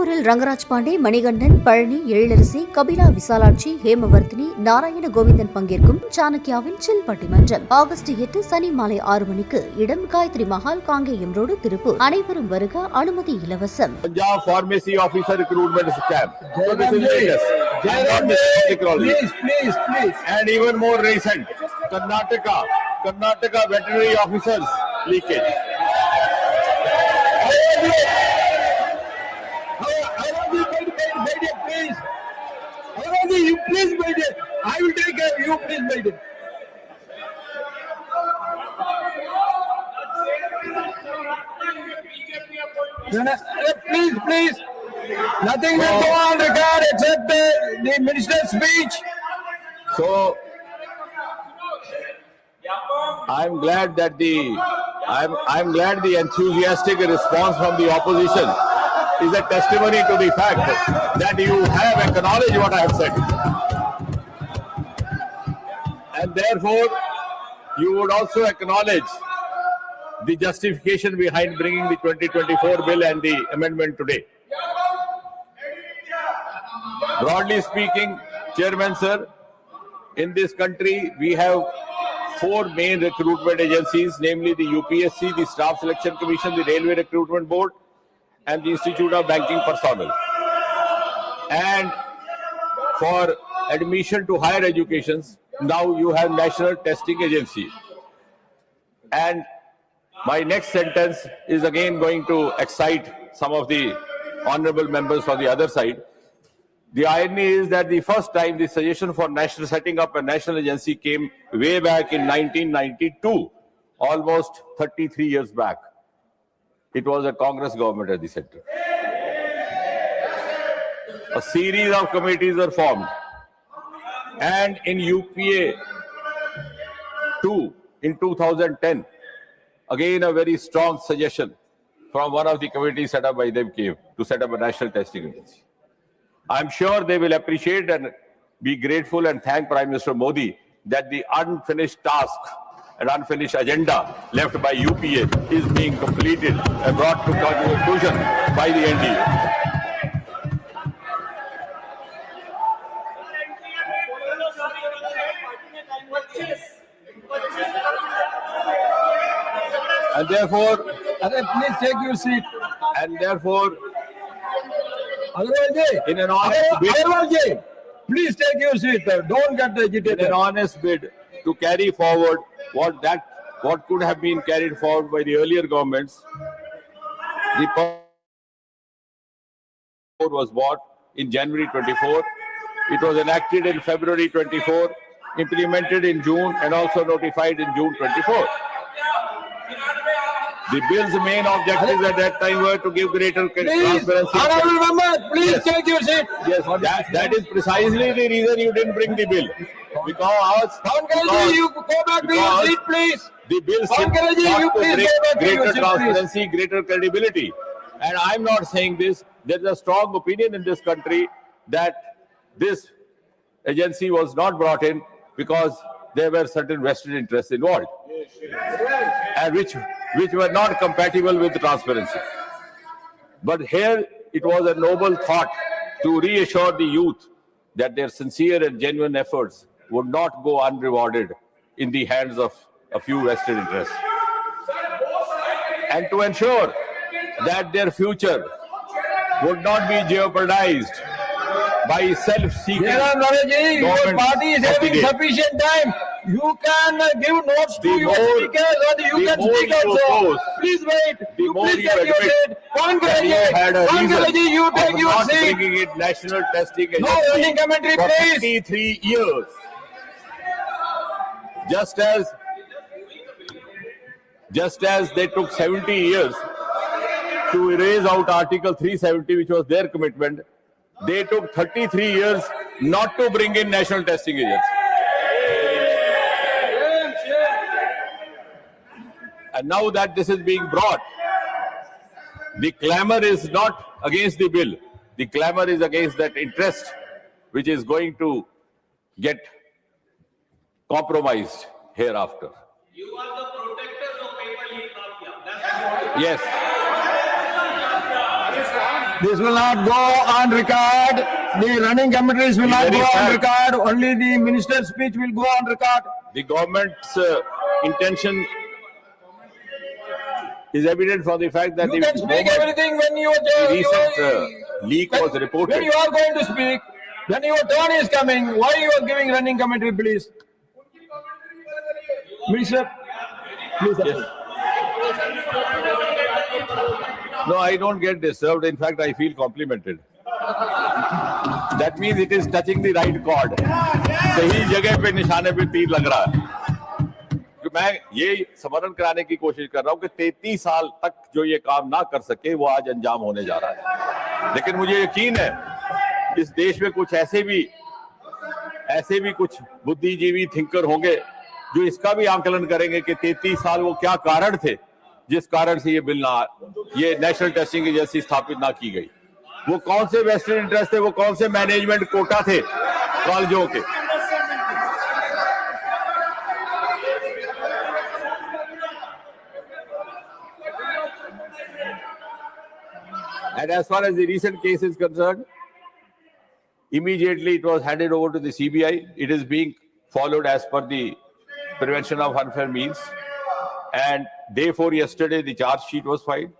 திருப்பூரில் ரங்கராஜ் பாண்டே, மணிகண்டன், பழனி, எழிலரசி, கபிலா விசாலாட்சி, ஹேமவர்த்தினி, நாராயண கோவிந்தன் பங்கேற்கும் சாணக்கியாவின் சில் பட்டிமன்றம் ஆகஸ்ட் 8 சனி மாலை 6 மணிக்கு. இடம் காயத்ரி மஹால், காங்கேயம் ரோடு, திருப்பூர். அனைவரும் வருக. அனுமதி இலவசம். Punjab Pharmacy Officer Recruitment Scam. Please. And even more recent, Karnataka Veterinary Officers leakage. Please wait it. I will take care of you. Please wait it. Please. Nothing will go on record except the minister's speech. So, I'm glad that I'm glad the enthusiastic response from the opposition is a testimony to the fact that you have acknowledged what I have said. And therefore, you would also acknowledge the justification behind bringing the 2024 bill and the amendment today. Broadly speaking, Chairman Sir, in this country, we have 4 main recruitment agencies, namely the UPSC, the Staff Selection Commission, the Railway Recruitment Board, and the Institute of Banking Personnel. And for admission to higher educations, now you have National Testing Agency. And my next sentence is again going to excite some of the honorable members from the other side. The irony is that the first time the suggestion for setting up a national agency came way back in 1992, almost 33 years back. It was a Congress government at the center. A series of committees were formed. And in UPA 2 in 2010, again a very strong suggestion from one of the committees set up by them came to set up a national testing agency. I'm sure they will appreciate and be grateful and thank Prime Minister Modi that the unfinished task and unfinished agenda left by UPA is being completed and brought to conclusion by the NDA. And therefore, please take your seat. And therefore, in an honest bid, please take your seat. Don't get agitated. In an honest bid to carry forward what could have been carried forward by the earlier governments, the power was bought in January 24. It was enacted in February 24, implemented in June, and also notified in June 24. The bill's main objectives at that time were to give greater transparency. Honorable member, please take your seat. Yes, that is precisely the reason you didn't bring the bill. Because you go back to your seat, please. The bill seeks greater transparency, greater credibility. And I'm not saying this. There is a strong opinion in this country that this agency was not brought in because there were certain vested interests involved, and which were not compatible with transparency. But here it was a noble thought to reassure the youth that their sincere and genuine efforts would not go unrewarded in the hands of a few vested interests, and to ensure that their future would not be jeopardized by self-seeking. Your party is having sufficient time. You can give notes to your speakers, or you can speak also. Please wait. Please take your seat. Congratulations, you take your seat. Bringing it national testing no running commentary, for please. 53 years. Just as they took 70 years to erase out Article 370, which was their commitment, they took 33 years not to bring in national testing agency. And now that this is being brought, the clamor is not against the bill. The clamor is against that interest which is going to get compromised hereafter. You are the protectors of paper leak mafia. That's yes. This will not go on record. The running commentaries will Be not very go on fair. record. Only the minister's speech will go on record. The government's intention is evident from the fact that You can speak everything when you the recent leak was when reported. you are going to speak. When your turn is coming, why you are giving running commentary, please? Minister, please. Yes. No, I don't get disturbed. In fact, I feel complimented. That means it is touching the right chord. सही जगह पे निशाने पे तीर लग रहा है. तो मैं ये स्मरण कराने की कोशिश कर रहा हूँ कि 33 साल तक जो ये काम ना कर सके वो आज अंजाम होने जा रहा है. लेकिन मुझे यकीन है इस देश में कुछ ऐसे भी कुछ बुद्धिजीवी थिंकर होंगे जो इसका भी आकलन करेंगे कि 33 साल वो क्या कारण थे जिस कारण से ये नेशनल टेस्टिंग एजेंसी स्थापित ना की गई. वो कौन से वेस्टेड इंटरेस्ट थे, वो कौन से मैनेजमेंट कोटा थे कॉलेजों के. And as far as the recent case is concerned, immediately it was handed over to the CBI. It is being followed as per the Prevention of Unfair Means. And day 4 yesterday, the charge sheet was filed.